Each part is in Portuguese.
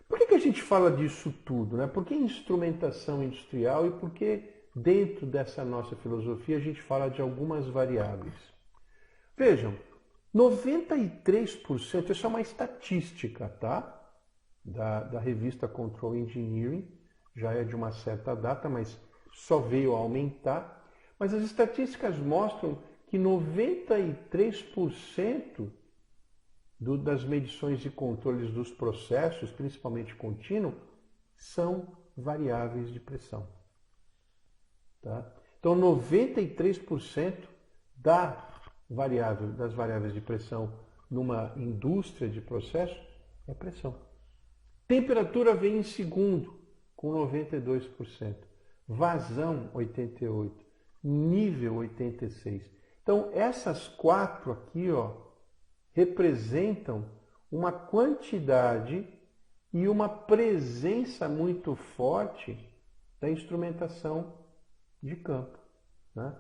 Por que a gente fala disso tudo, né? Por que instrumentação industrial e por que dentro dessa nossa filosofia a gente fala de algumas variáveis? Vejam, 93%, isso é uma estatística, tá? Da revista Control Engineering, já é de uma certa data, mas só veio a aumentar. Mas as estatísticas mostram que 93% das medições e controles dos processos, principalmente contínuo, são variáveis de pressão. Tá? Então, 93% das variáveis de pressão numa indústria de processo é pressão. Temperatura vem em segundo, com 92%. Vazão, 88%. Nível, 86%. Então, essas quatro aqui, ó, representam uma quantidade e uma presença muito forte da instrumentação de campo, né?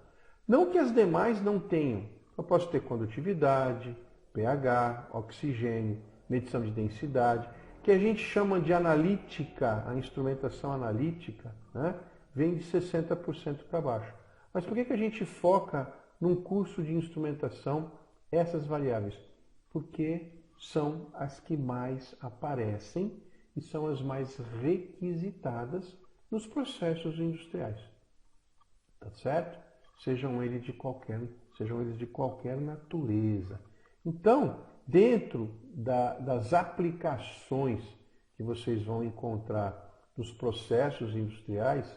Não que as demais não tenham. Eu posso ter condutividade, pH, oxigênio, medição de densidade, que a gente chama de analítica, a instrumentação analítica, né? Vem de 60% para baixo. Mas por que a gente foca num curso de instrumentação essas variáveis? Porque são as que mais aparecem e são as mais requisitadas nos processos industriais. Tá certo? Sejam eles de qualquer natureza. Então, dentro das aplicações que vocês vão encontrar nos processos industriais,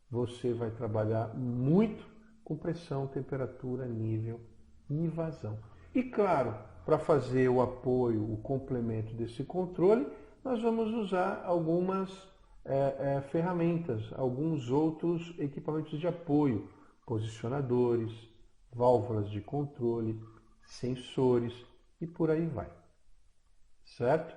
você vai trabalhar muito com pressão, temperatura, nível e vazão. E claro, para fazer o apoio, o complemento desse controle, nós vamos usar algumas ferramentas, alguns outros equipamentos de apoio, posicionadores, válvulas de controle, sensores e por aí vai. Certo?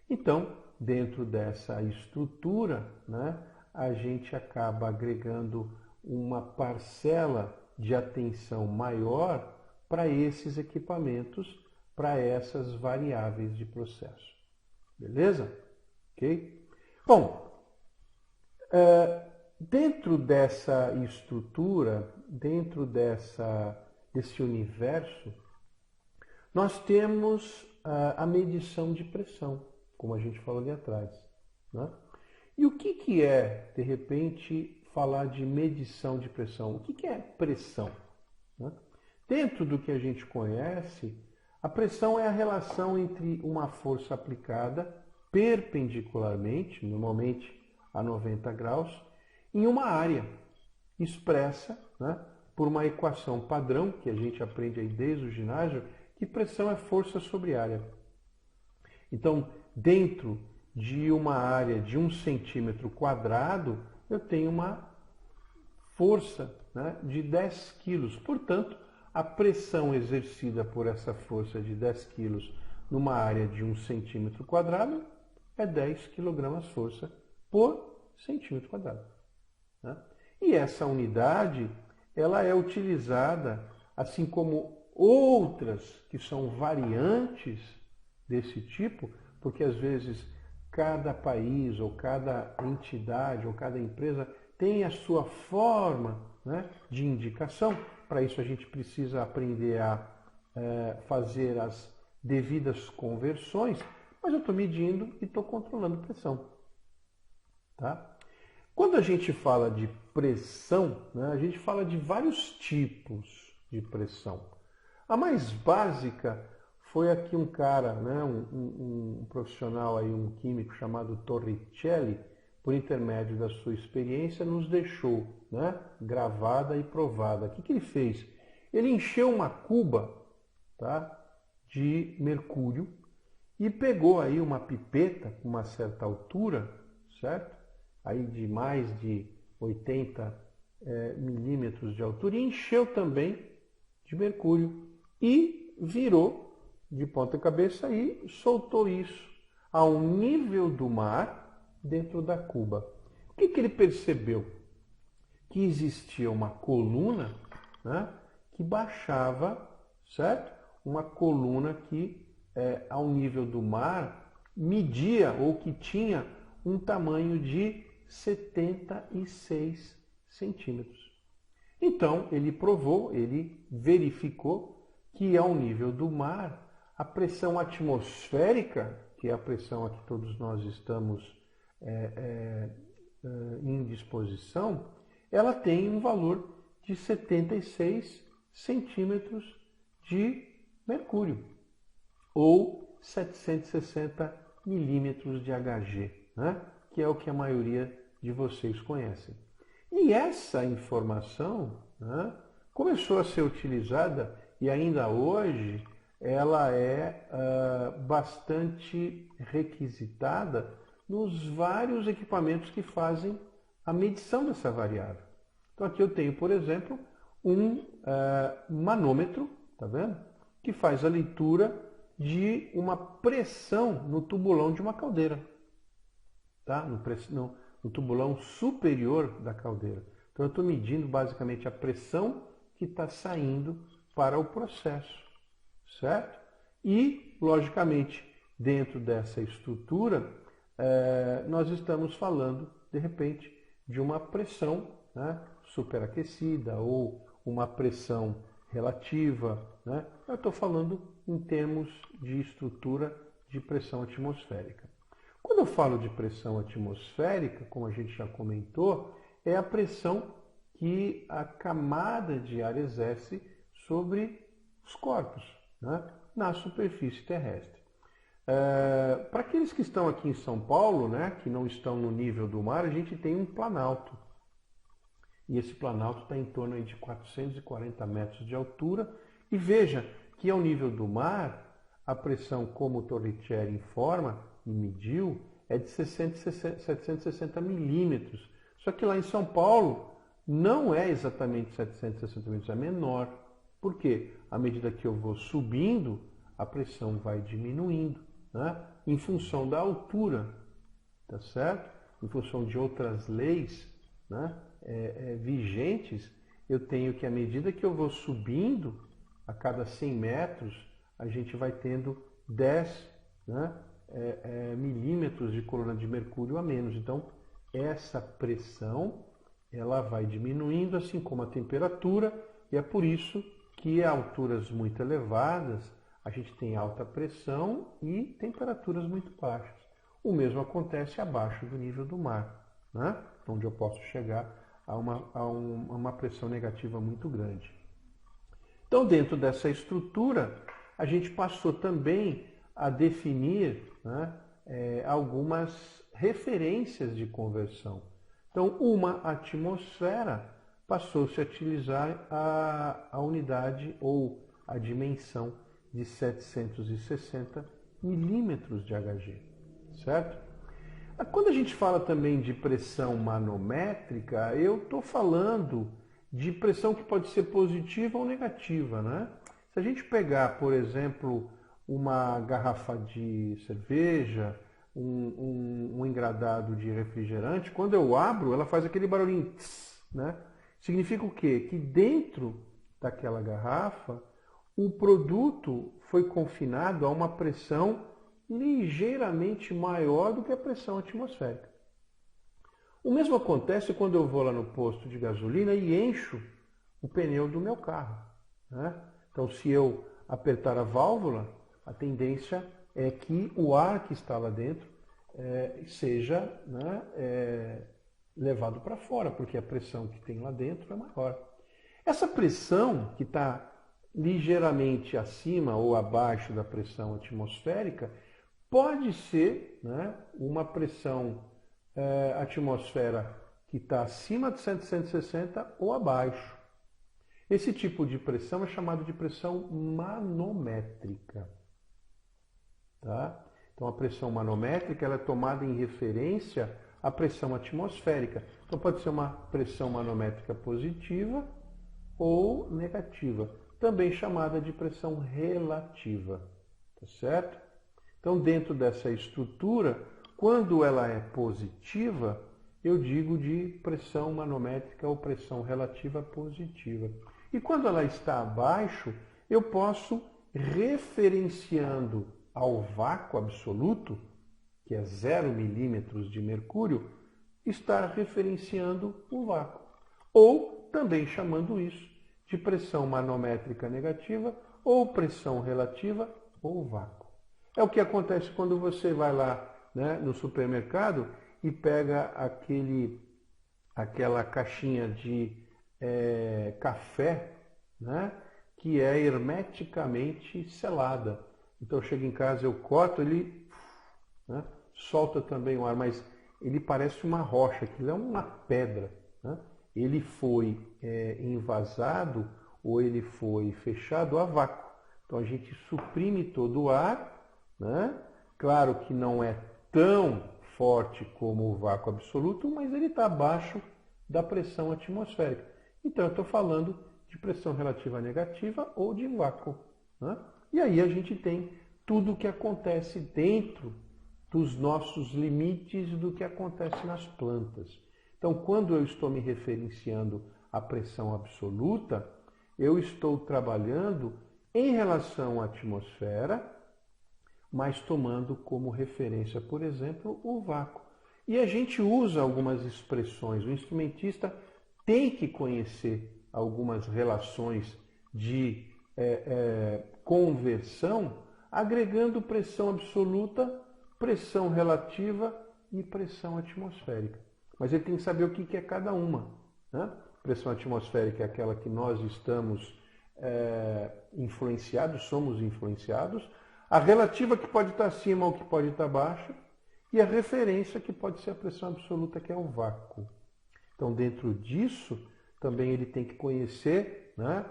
Então, dentro dessa estrutura, né, a gente acaba agregando uma parcela de atenção maior para esses equipamentos, para essas variáveis de processo. Beleza? Ok? Bom, dentro dessa estrutura, dentro desse universo, nós temos a medição de pressão, como a gente falou ali atrás, né? E o que é, de repente, falar de medição de pressão? O que é pressão, né? Dentro do que a gente conhece, a pressão é a relação entre uma força aplicada perpendicularmente, normalmente a 90 graus, em uma área expressa, né, por uma equação padrão, que a gente aprende aí desde o ginásio, que pressão é força sobre área. Então, dentro de uma área de 1 centímetro quadrado, eu tenho uma força, né, de 10 quilos. Portanto, a pressão exercida por essa força de 10 quilos numa área de 1 centímetro quadrado é 10 quilogramas força por centímetro quadrado, né? E essa unidade, ela é utilizada, assim como outras que são variantes desse tipo, porque às vezes cada país ou cada entidade ou cada empresa tem a sua forma, né, de indicação. Para isso a gente precisa aprender a fazer as devidas conversões, mas eu estou medindo e estou controlando pressão. Tá? Quando a gente fala de pressão, né, a gente fala de vários tipos de pressão. A mais básica foi aqui um cara, né, um profissional, aí, um químico chamado Torricelli, por intermédio da sua experiência, nos deixou, né, gravada e provada. O que ele fez? Ele encheu uma cuba, tá, de mercúrio e pegou aí uma pipeta com uma certa altura, certo? Aí de mais de 80 milímetros de altura, e encheu também de mercúrio e virou de ponta cabeça e soltou isso ao nível do mar dentro da cuba. O que ele percebeu? Que existia uma coluna, né, que baixava, certo? Uma coluna que ao nível do mar media ou que tinha um tamanho de 76 centímetros. Então, ele provou, ele verificou que ao nível do mar, a pressão atmosférica, que é a pressão a que todos nós estamos em disposição, ela tem um valor de 76 centímetros de mercúrio, ou 760 milímetros de Hg, né? Que é o que a maioria de vocês conhecem. E essa informação, né, começou a ser utilizada e ainda hoje ela é bastante requisitada nos vários equipamentos que fazem a medição dessa variável. Então aqui eu tenho, por exemplo, um manômetro, tá vendo? Que faz a leitura de uma pressão no tubulão de uma caldeira, tá? No tubulão superior da caldeira. Então eu estou medindo basicamente a pressão que está saindo para o processo, certo? E, logicamente, dentro dessa estrutura, nós estamos falando, de repente, de uma pressão, né, superaquecida ou uma pressão relativa, né? Eu estou falando em termos de estrutura de pressão atmosférica. Quando eu falo de pressão atmosférica, como a gente já comentou, é a pressão que a camada de ar exerce sobre os corpos, né, na superfície terrestre. Para aqueles que estão aqui em São Paulo, né, que não estão no nível do mar, a gente tem um planalto. E esse planalto está em torno de 440 metros de altura. E veja que ao nível do mar, a pressão, como o Torricelli informa e mediu, é de 760 milímetros. Só que lá em São Paulo não é exatamente 760 milímetros, é menor. Por quê? À medida que eu vou subindo, a pressão vai diminuindo, né? Em função da altura, tá certo? Em função de outras leis, né, vigentes, eu tenho que, à medida que eu vou subindo, a cada 100 metros, a gente vai tendo 10, né, milímetros de coluna de mercúrio a menos. Então, essa pressão ela vai diminuindo, assim como a temperatura, e é por isso que a alturas muito elevadas a gente tem alta pressão e temperaturas muito baixas. O mesmo acontece abaixo do nível do mar, né, onde eu posso chegar a uma pressão negativa muito grande. Então, dentro dessa estrutura, a gente passou também a definir, né, algumas referências de conversão. Então, uma atmosfera passou-se a utilizar a unidade ou a dimensão de 760 milímetros de Hg, certo? Quando a gente fala também de pressão manométrica, eu estou falando de pressão que pode ser positiva ou negativa, né? Se a gente pegar, por exemplo, uma garrafa de cerveja, um engradado de refrigerante, quando eu abro, ela faz aquele barulhinho, tss, né? Significa o quê? Que dentro daquela garrafa, o produto foi confinado a uma pressão ligeiramente maior do que a pressão atmosférica. O mesmo acontece quando eu vou lá no posto de gasolina e encho o pneu do meu carro, né? Então, se eu apertar a válvula, a tendência é que o ar que está lá dentro seja, né, levado para fora, porque a pressão que tem lá dentro é maior. Essa pressão que está ligeiramente acima ou abaixo da pressão atmosférica pode ser, né, uma pressão atmosfera que está acima de 160 ou abaixo. Esse tipo de pressão é chamado de pressão manométrica. Tá? Então a pressão manométrica ela é tomada em referência à pressão atmosférica. Então pode ser uma pressão manométrica positiva ou negativa, também chamada de pressão relativa. Tá certo? Então dentro dessa estrutura, quando ela é positiva, eu digo de pressão manométrica ou pressão relativa positiva. E quando ela está abaixo, eu posso, referenciando ao vácuo absoluto, que é 0 milímetros de mercúrio, está referenciando o vácuo. Ou também chamando isso de pressão manométrica negativa ou pressão relativa ou vácuo. É o que acontece quando você vai lá, né, no supermercado e pega aquela caixinha de café, né, que é hermeticamente selada. Então eu chego em casa, eu corto, ele, né, solta também o ar, mas ele parece uma rocha, aquilo é uma pedra, né? Ele foi envasado ou ele foi fechado a vácuo. Então a gente suprime todo o ar, né? Claro que não é tão forte como o vácuo absoluto, mas ele está abaixo da pressão atmosférica. Então eu estou falando de pressão relativa negativa ou de vácuo, né? E aí a gente tem tudo o que acontece dentro dos nossos limites do que acontece nas plantas. Então, quando eu estou me referenciando à pressão absoluta, eu estou trabalhando em relação à atmosfera, mas tomando como referência, por exemplo, o vácuo. E a gente usa algumas expressões. O instrumentista tem que conhecer algumas relações de conversão, agregando pressão absoluta, pressão relativa e pressão atmosférica. Mas ele tem que saber o que é cada uma, né? Pressão atmosférica é aquela que nós estamos influenciados, somos influenciados. A relativa que pode estar acima ou que pode estar abaixo. E a referência que pode ser a pressão absoluta, que é o vácuo. Então, dentro disso, também ele tem que conhecer, né,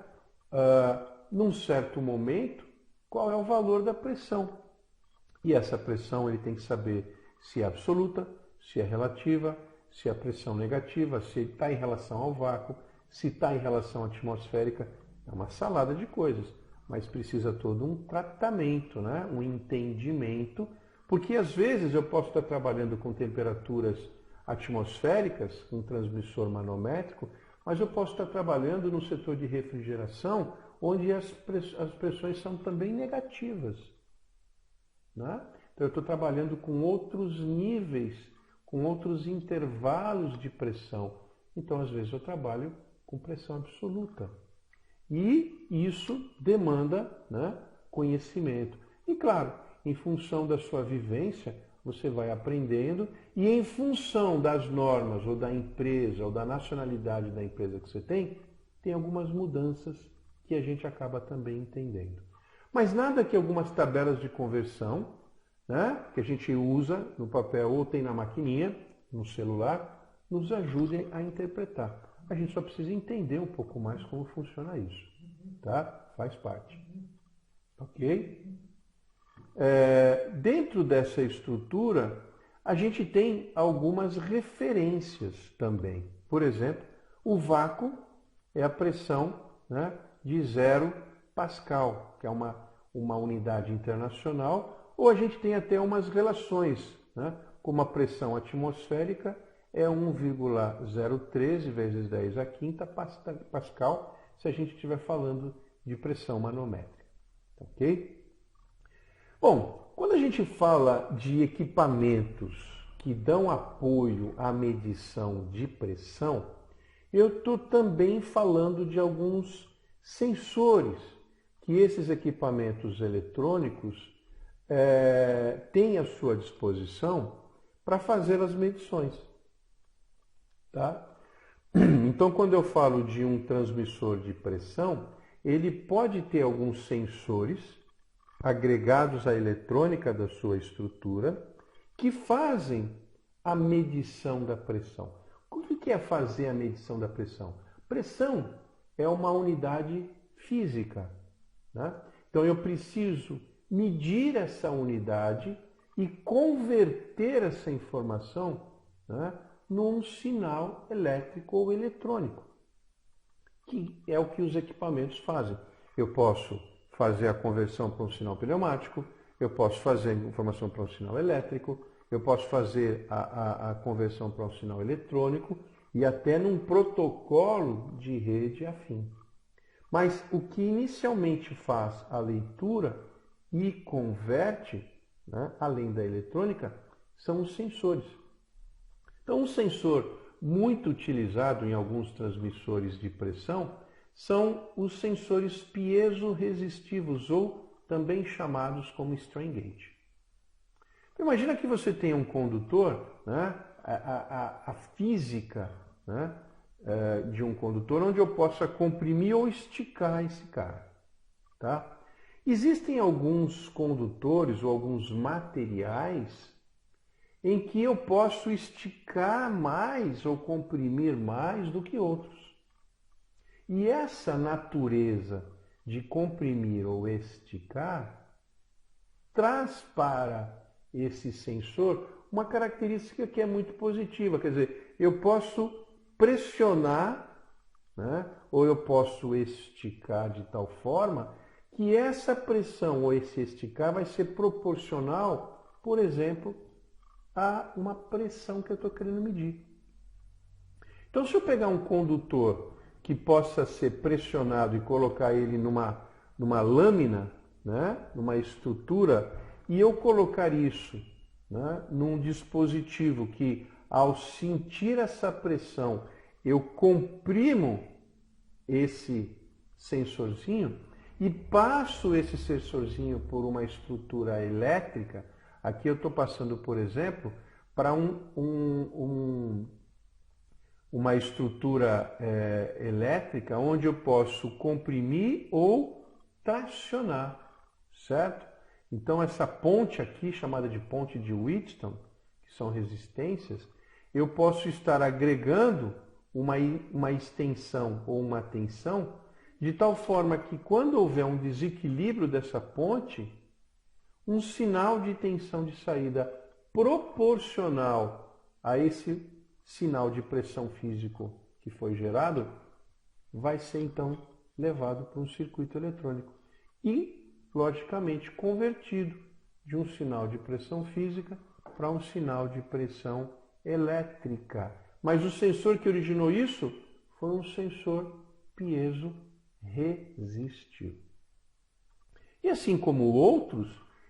num certo momento, qual é o valor da pressão. E essa pressão ele tem que saber se é absoluta, se é relativa, se é pressão negativa, se está em relação ao vácuo, se está em relação à atmosférica. É uma salada de coisas, mas precisa todo um tratamento, né? Um entendimento, porque às vezes eu posso estar trabalhando com temperaturas atmosféricas, com transmissor manométrico, mas eu posso estar trabalhando no setor de refrigeração, onde as pressões são também negativas, né? Então eu estou trabalhando com outros níveis, com outros intervalos de pressão. Então, às vezes, eu trabalho com pressão absoluta. E isso demanda, né, conhecimento. E, claro, em função da sua vivência, você vai aprendendo e em função das normas ou da empresa ou da nacionalidade da empresa que você tem algumas mudanças que a gente acaba também entendendo. Mas nada que algumas tabelas de conversão, né, que a gente usa no papel ou tem na maquininha, no celular, nos ajudem a interpretar. A gente só precisa entender um pouco mais como funciona isso, tá? Faz parte. Ok? Dentro dessa estrutura, a gente tem algumas referências também. Por exemplo, o vácuo é a pressão, né, de 0 Pascal, que é uma unidade internacional, ou a gente tem até umas relações, né, como a pressão atmosférica é 1,013 vezes 10 à quinta Pascal, se a gente estiver falando de pressão manométrica. Ok? Bom, quando a gente fala de equipamentos que dão apoio à medição de pressão, eu estou também falando de alguns sensores que esses equipamentos eletrônicos têm à sua disposição para fazer as medições. Tá? Então, quando eu falo de um transmissor de pressão, ele pode ter alguns sensores agregados à eletrônica da sua estrutura que fazem a medição da pressão. O que é fazer a medição da pressão? Pressão é uma unidade física, né? Então eu preciso medir essa unidade e converter essa informação, né, num sinal elétrico ou eletrônico, que é o que os equipamentos fazem. Eu posso fazer a conversão para um sinal pneumático, eu posso fazer a informação para um sinal elétrico, eu posso fazer a conversão para um sinal eletrônico e até num protocolo de rede afim. Mas o que inicialmente faz a leitura e converte, né, além da eletrônica, são os sensores. Então, um sensor muito utilizado em alguns transmissores de pressão são os sensores piezoresistivos, ou também chamados como strain gauge. Então, imagina que você tem um condutor, né? A física, né? De um condutor onde eu possa comprimir ou esticar esse cara. Tá? Existem alguns condutores ou alguns materiais em que eu posso esticar mais ou comprimir mais do que outros. E essa natureza de comprimir ou esticar traz para esse sensor uma característica que é muito positiva. Quer dizer, eu posso pressionar, né, ou eu posso esticar de tal forma que essa pressão ou esse esticar vai ser proporcional, por exemplo, a uma pressão que eu estou querendo medir. Então, se eu pegar um condutor que possa ser pressionado e colocar ele numa lâmina, né, numa estrutura, e eu colocar isso, né, num dispositivo que, ao sentir essa pressão, eu comprimo esse sensorzinho e passo esse sensorzinho por uma estrutura elétrica. Aqui eu estou passando, por exemplo, para uma estrutura elétrica onde eu posso comprimir ou tracionar, certo? Então essa ponte aqui, chamada de ponte de Wheatstone, que são resistências, eu posso estar agregando uma extensão ou uma tensão de tal forma que quando houver um desequilíbrio dessa ponte, um sinal de tensão de saída proporcional a esse sinal de pressão físico que foi gerado vai ser então levado para um circuito eletrônico e, logicamente, convertido de um sinal de pressão física para um sinal de pressão elétrica. Mas o sensor que originou isso foi um sensor piezoresistivo. E assim como outros,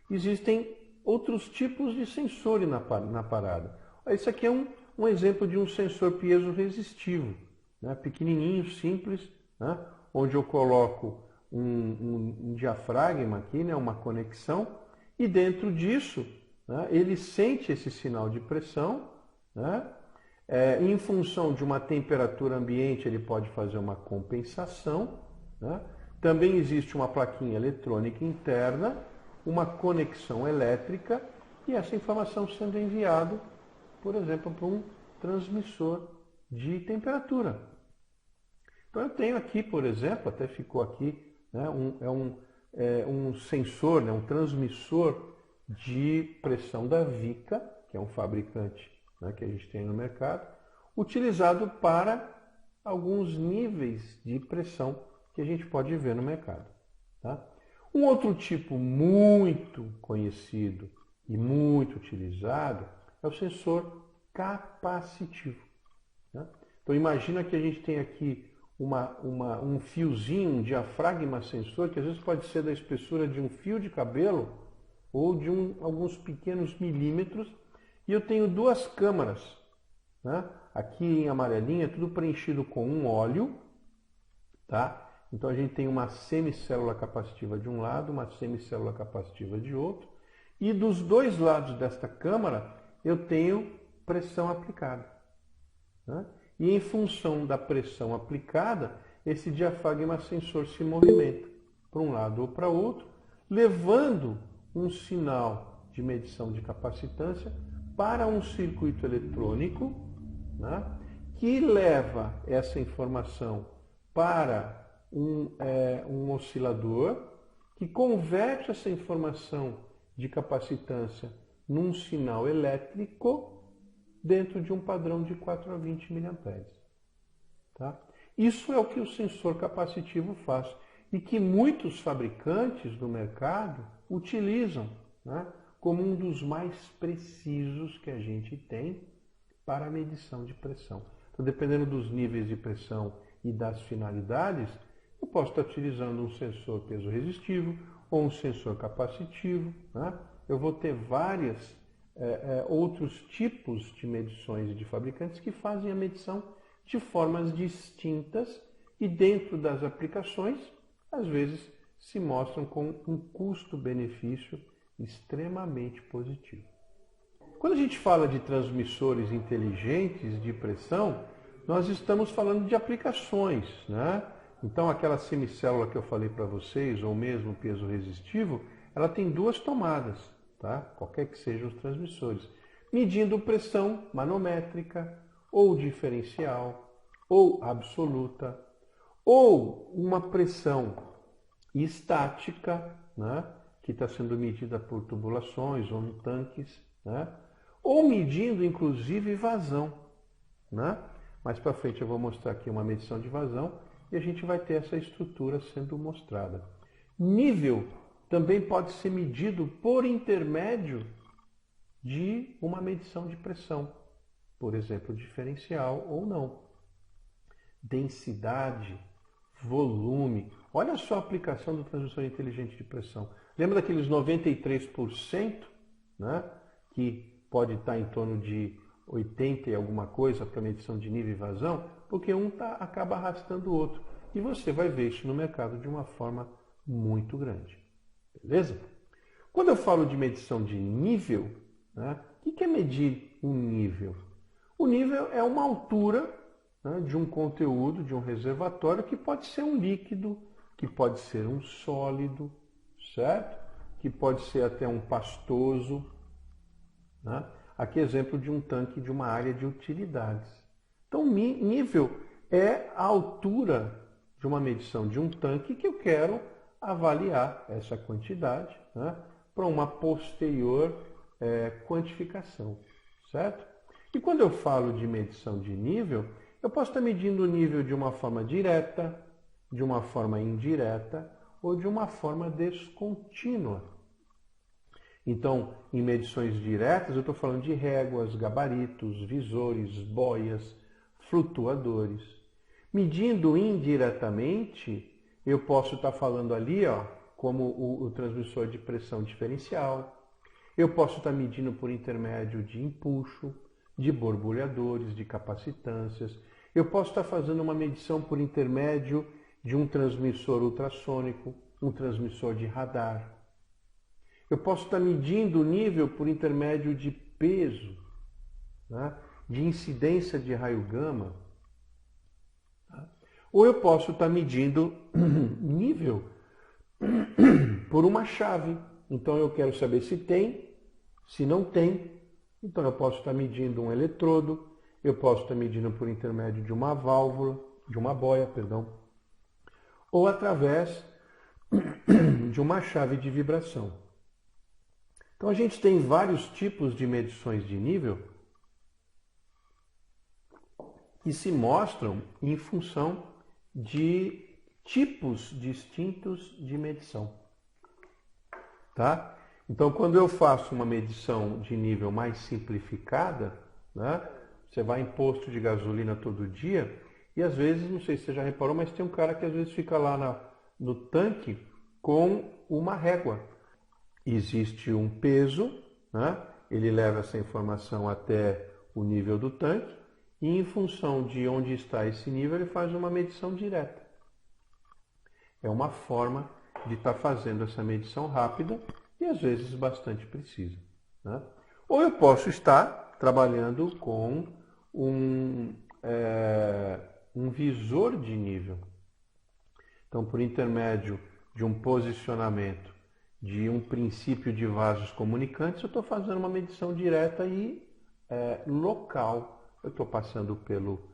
existem outros tipos de sensor na parada. Esse aqui é um exemplo de um sensor piezoresistivo, né? Pequenininho, simples, né? Onde eu coloco um diafragma aqui, né? Uma conexão, e dentro disso, né? Ele sente esse sinal de pressão, né? Em função de uma temperatura ambiente, ele pode fazer uma compensação, né? Também existe uma plaquinha eletrônica interna, uma conexão elétrica e essa informação sendo enviada, por exemplo, para um transmissor de temperatura. Então eu tenho aqui, por exemplo, até ficou aqui, né, um sensor, né, um transmissor de pressão da Vica, que é um fabricante, né, que a gente tem no mercado, utilizado para alguns níveis de pressão que a gente pode ver no mercado. Tá? Um outro tipo muito conhecido e muito utilizado é o sensor capacitivo. Né? Então imagina que a gente tem aqui um fiozinho, um diafragma sensor, que às vezes pode ser da espessura de um fio de cabelo ou de alguns pequenos milímetros, e eu tenho duas câmaras. Né? Aqui em amarelinha, tudo preenchido com um óleo. Tá? Então a gente tem uma semicélula capacitiva de um lado, uma semicélula capacitiva de outro, e dos dois lados desta câmara eu tenho pressão aplicada. Né? E em função da pressão aplicada, esse diafragma sensor se movimenta para um lado ou para outro, levando um sinal de medição de capacitância para um circuito eletrônico, né? Que leva essa informação para um oscilador, que converte essa informação de capacitância num sinal elétrico dentro de um padrão de 4 a 20 mA. Tá? Isso é o que o sensor capacitivo faz e que muitos fabricantes do mercado utilizam, né, como um dos mais precisos que a gente tem para a medição de pressão. Então, dependendo dos níveis de pressão e das finalidades, eu posso estar utilizando um sensor piezoresistívo ou um sensor capacitivo. Né? Eu vou ter várias outros tipos de medições e de fabricantes que fazem a medição de formas distintas e dentro das aplicações, às vezes, se mostram com um custo-benefício extremamente positivo. Quando a gente fala de transmissores inteligentes de pressão, nós estamos falando de aplicações, né? Então, aquela semicélula que eu falei para vocês, ou mesmo o peso resistivo, ela tem duas tomadas, tá? Qualquer que sejam os transmissores, medindo pressão manométrica, ou diferencial, ou absoluta, ou uma pressão estática, né? Que está sendo medida por tubulações ou em tanques, né? Ou medindo, inclusive, vazão, né? Mais para frente eu vou mostrar aqui uma medição de vazão e a gente vai ter essa estrutura sendo mostrada. Nível também pode ser medido por intermédio de uma medição de pressão, por exemplo, diferencial ou não. Densidade, volume. Olha só a aplicação do transmissor inteligente de pressão. Lembra daqueles 93%, né, que pode estar em torno de 80 e alguma coisa para medição de nível e vazão? Porque um acaba arrastando o outro. E você vai ver isso no mercado de uma forma muito grande. Beleza? Quando eu falo de medição de nível, né, o que é medir um nível? O nível é uma altura, né, de um conteúdo, de um reservatório, que pode ser um líquido, que pode ser um sólido, certo? Que pode ser até um pastoso, né? Aqui exemplo de um tanque de uma área de utilidades. Então, nível é a altura de uma medição de um tanque que eu quero avaliar essa quantidade, né, para uma posterior quantificação, certo? E quando eu falo de medição de nível, eu posso estar medindo o nível de uma forma direta, de uma forma indireta ou de uma forma descontínua. Então, em medições diretas, eu estou falando de réguas, gabaritos, visores, boias, flutuadores. Medindo indiretamente, eu posso estar falando ali, ó, como o transmissor de pressão diferencial. Eu posso estar medindo por intermédio de empuxo, de borbulhadores, de capacitâncias. Eu posso estar fazendo uma medição por intermédio de um transmissor ultrassônico, um transmissor de radar. Eu posso estar medindo o nível por intermédio de peso, né, de incidência de raio gama. Tá? Ou eu posso estar medindo nível por uma chave. Então eu quero saber se tem, se não tem. Então eu posso estar medindo um eletrodo, eu posso estar medindo por intermédio de uma válvula, de uma boia, perdão, ou através de uma chave de vibração. Então a gente tem vários tipos de medições de nível que se mostram em função de tipos distintos de medição. Tá? Então quando eu faço uma medição de nível mais simplificada, né, você vai em posto de gasolina todo dia e às vezes, não sei se você já reparou, mas tem um cara que às vezes fica lá no tanque com uma régua. Existe um peso, né? Ele leva essa informação até o nível do tanque e em função de onde está esse nível ele faz uma medição direta. É uma forma de estar fazendo essa medição rápida e às vezes bastante precisa, né? Ou eu posso estar trabalhando com um visor de nível. Então, por intermédio de um posicionamento de um princípio de vasos comunicantes, eu estou fazendo uma medição direta e local. Eu estou passando pelo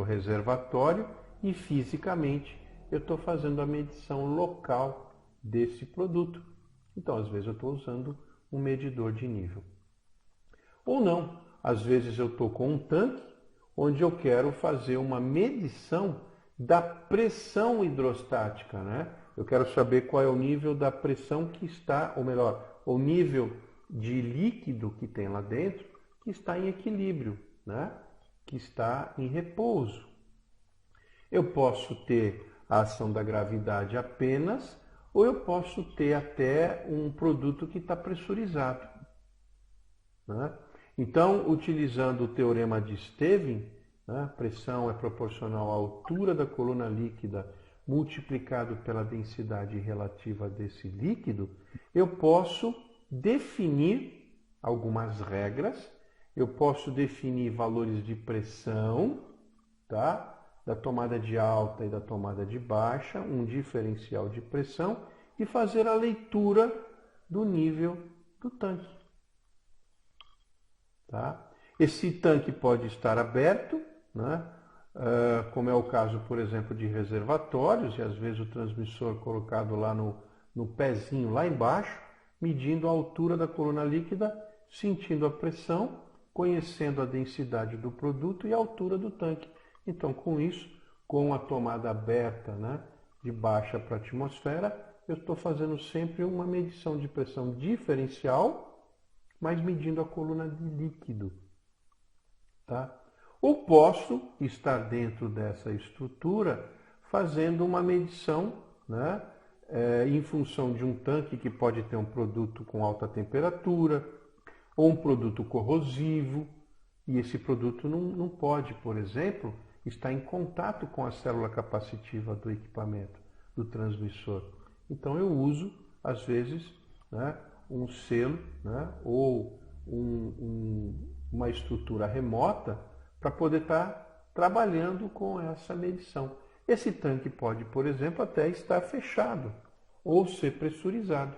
reservatório e fisicamente eu estou fazendo a medição local desse produto. Então, às vezes eu estou usando um medidor de nível. Ou não, às vezes eu estou com um tanque onde eu quero fazer uma medição da pressão hidrostática, né? Eu quero saber qual é o nível da pressão que está, ou melhor, o nível de líquido que tem lá dentro, que está em equilíbrio, né? Que está em repouso. Eu posso ter a ação da gravidade apenas, ou eu posso ter até um produto que está pressurizado, né? Então, utilizando o teorema de Stevin, né, pressão é proporcional à altura da coluna líquida multiplicado pela densidade relativa desse líquido, eu posso definir algumas regras, eu posso definir valores de pressão, tá? Da tomada de alta e da tomada de baixa, um diferencial de pressão e fazer a leitura do nível do tanque. Tá? Esse tanque pode estar aberto, né? Como é o caso, por exemplo, de reservatórios, e às vezes o transmissor colocado lá no pezinho, lá embaixo, medindo a altura da coluna líquida, sentindo a pressão, conhecendo a densidade do produto e a altura do tanque. Então, com isso, com a tomada aberta, né, de baixa para a atmosfera, eu estou fazendo sempre uma medição de pressão diferencial, mas medindo a coluna de líquido. Tá? Ou posso estar dentro dessa estrutura fazendo uma medição, né, em função de um tanque que pode ter um produto com alta temperatura ou um produto corrosivo, e esse produto não pode, por exemplo, estar em contato com a célula capacitiva do equipamento, do transmissor. Então eu uso, às vezes, né, um selo, né, ou uma estrutura remota para poder estar trabalhando com essa medição. Esse tanque pode, por exemplo, até estar fechado ou ser pressurizado.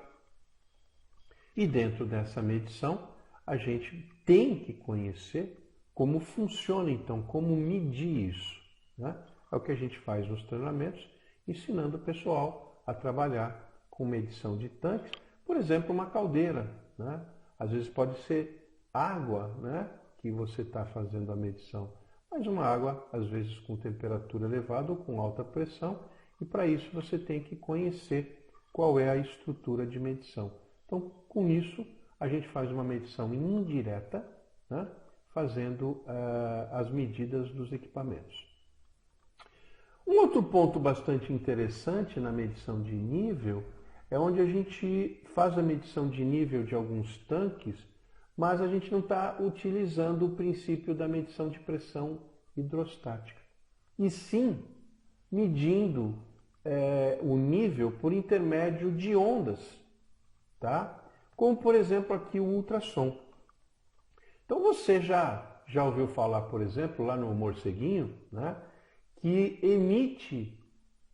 E dentro dessa medição, a gente tem que conhecer como funciona, então, como medir isso, né? É o que a gente faz nos treinamentos, ensinando o pessoal a trabalhar com medição de tanques. Por exemplo, uma caldeira, né? Às vezes pode ser água, né, que você está fazendo a medição, mas uma água, às vezes, com temperatura elevada ou com alta pressão, e para isso você tem que conhecer qual é a estrutura de medição. Então, com isso, a gente faz uma medição indireta, né, fazendo as medidas dos equipamentos. Um outro ponto bastante interessante na medição de nível é onde a gente faz a medição de nível de alguns tanques, mas a gente não está utilizando o princípio da medição de pressão hidrostática, e sim medindo o nível por intermédio de ondas, tá? Como, por exemplo, aqui o ultrassom. Então você já ouviu falar, por exemplo, lá no morceguinho, né, que emite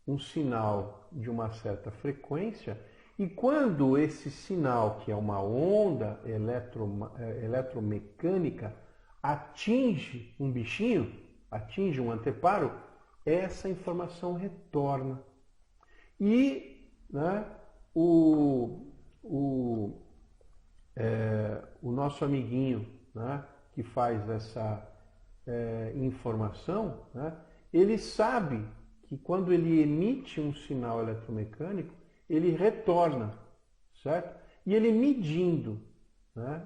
um sinal de uma certa frequência, e quando esse sinal, que é uma onda eletromecânica, atinge um bichinho, atinge um anteparo, essa informação retorna. E, né, o nosso amiguinho, né, que faz essa informação, né, ele sabe que quando ele emite um sinal eletromecânico, ele retorna, certo? E ele medindo, né,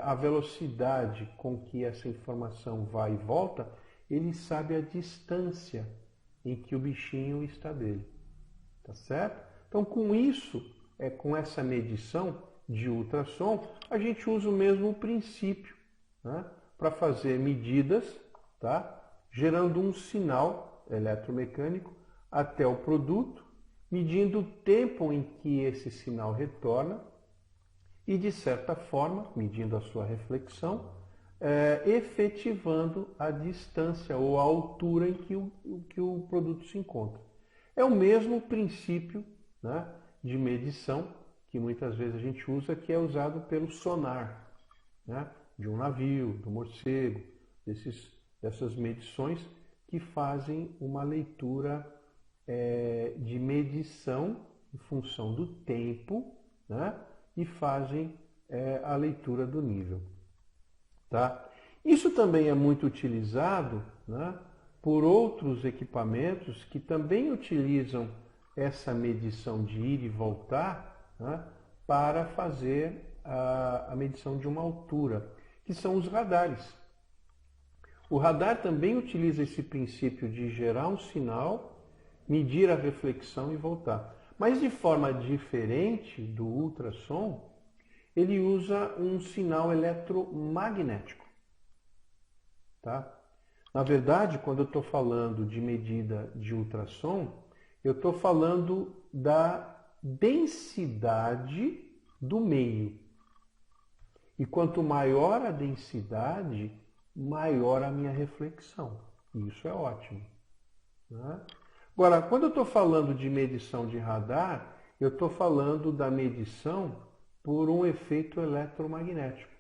a velocidade com que essa informação vai e volta, ele sabe a distância em que o bichinho está dele, tá certo? Então, com isso, com essa medição de ultrassom, a gente usa o mesmo princípio, né, para fazer medidas, tá, gerando um sinal eletromecânico até o produto, medindo o tempo em que esse sinal retorna e, de certa forma, medindo a sua reflexão, efetivando a distância ou a altura em que o produto se encontra. É o mesmo princípio, né, de medição que muitas vezes a gente usa, que é usado pelo sonar, né, de um navio, do morcego, dessas medições que fazem uma leitura de medição em função do tempo, né, e fazem a leitura do nível. Tá? Isso também é muito utilizado, né, por outros equipamentos que também utilizam essa medição de ir e voltar, né, para fazer a medição de uma altura, que são os radares. O radar também utiliza esse princípio de gerar um sinal, medir a reflexão e voltar. Mas de forma diferente do ultrassom, ele usa um sinal eletromagnético. Tá? Na verdade, quando eu estou falando de medida de ultrassom, eu estou falando da densidade do meio. E quanto maior a densidade, maior a minha reflexão. E isso é ótimo. Né? Agora, quando eu estou falando de medição de radar, eu estou falando da medição por um efeito eletromagnético.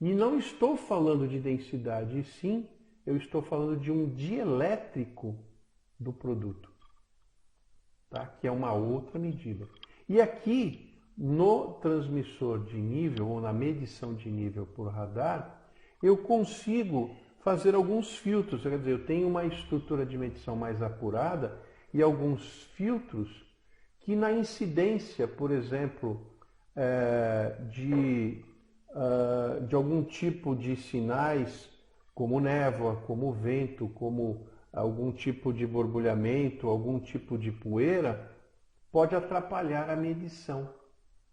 E não estou falando de densidade, e sim, eu estou falando de um dielétrico do produto, tá? Que é uma outra medida. E aqui, no transmissor de nível, ou na medição de nível por radar, eu consigo fazer alguns filtros, quer dizer, eu tenho uma estrutura de medição mais apurada e alguns filtros que na incidência, por exemplo, de algum tipo de sinais, como névoa, como vento, como algum tipo de borbulhamento, algum tipo de poeira, pode atrapalhar a medição.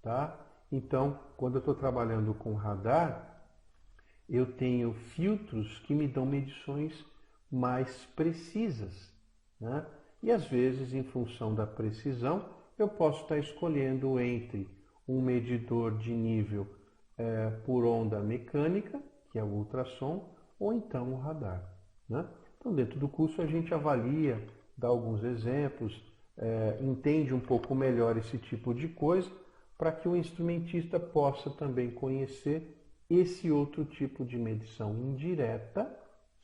Tá? Então, quando eu estou trabalhando com radar, eu tenho filtros que me dão medições mais precisas. Né? E às vezes, em função da precisão, eu posso estar escolhendo entre um medidor de nível por onda mecânica, que é o ultrassom, ou então o radar. Né? Então, dentro do curso, a gente avalia, dá alguns exemplos, entende um pouco melhor esse tipo de coisa, para que o instrumentista possa também conhecer esse outro tipo de medição indireta,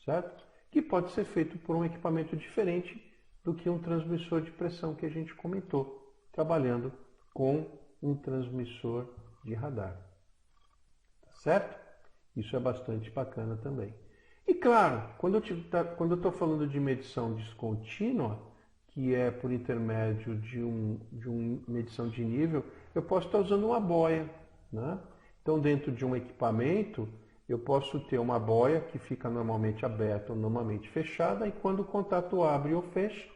certo? Que pode ser feito por um equipamento diferente do que um transmissor de pressão que a gente comentou, trabalhando com um transmissor de radar. Tá certo? Isso é bastante bacana também. E claro, quando eu estou falando de medição descontínua, que é por intermédio de uma medição de nível, eu posso estar usando uma boia. Né? Então, dentro de um equipamento, eu posso ter uma boia que fica normalmente aberta ou normalmente fechada, e quando o contato abre ou fecha,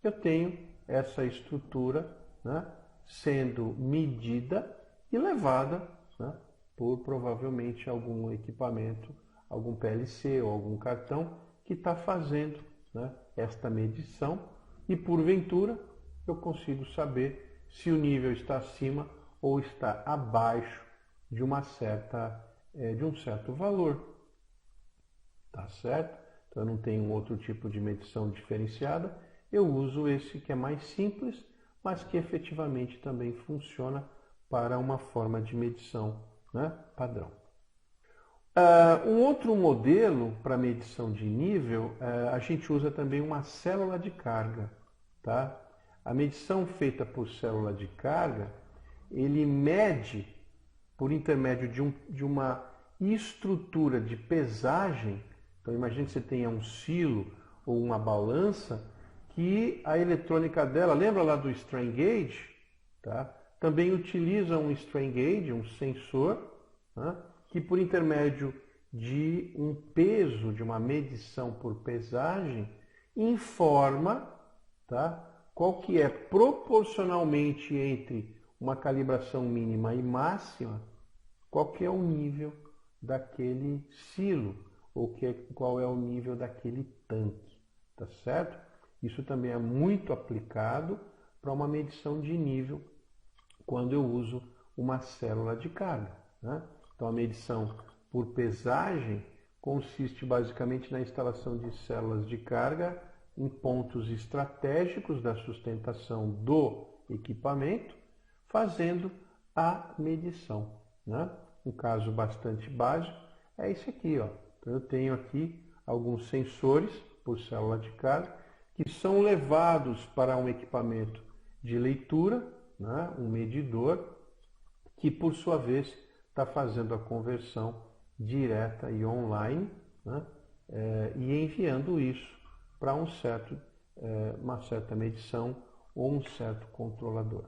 eu tenho essa estrutura, né, sendo medida e levada, né, por provavelmente algum equipamento, algum PLC ou algum cartão que está fazendo, né, esta medição, e porventura eu consigo saber se o nível está acima ou está abaixo de um certo valor. Tá certo? Então eu não tenho um outro tipo de medição diferenciada, eu uso esse que é mais simples, mas que efetivamente também funciona para uma forma de medição, né, padrão. Um outro modelo para medição de nível, a gente usa também uma célula de carga. Tá? A medição feita por célula de carga, ele mede por intermédio de uma estrutura de pesagem. Então imagine que você tenha um silo ou uma balança, que a eletrônica dela, lembra lá do strain gauge? Tá? Também utiliza um strain gauge, um sensor, né, que por intermédio de um peso, de uma medição por pesagem, informa, tá, qual que é proporcionalmente entre uma calibração mínima e máxima, qual que é o nível daquele silo, ou qual é o nível daquele tanque, tá certo? Isso também é muito aplicado para uma medição de nível quando eu uso uma célula de carga. Né? Então, a medição por pesagem consiste basicamente na instalação de células de carga em pontos estratégicos da sustentação do equipamento, fazendo a medição. Né? Um caso bastante básico é esse aqui. Ó. Então, eu tenho aqui alguns sensores por célula de carga que são levados para um equipamento de leitura, né? Um medidor, que por sua vez está fazendo a conversão direta e online, né? E enviando isso para uma certa medição ou um certo controlador.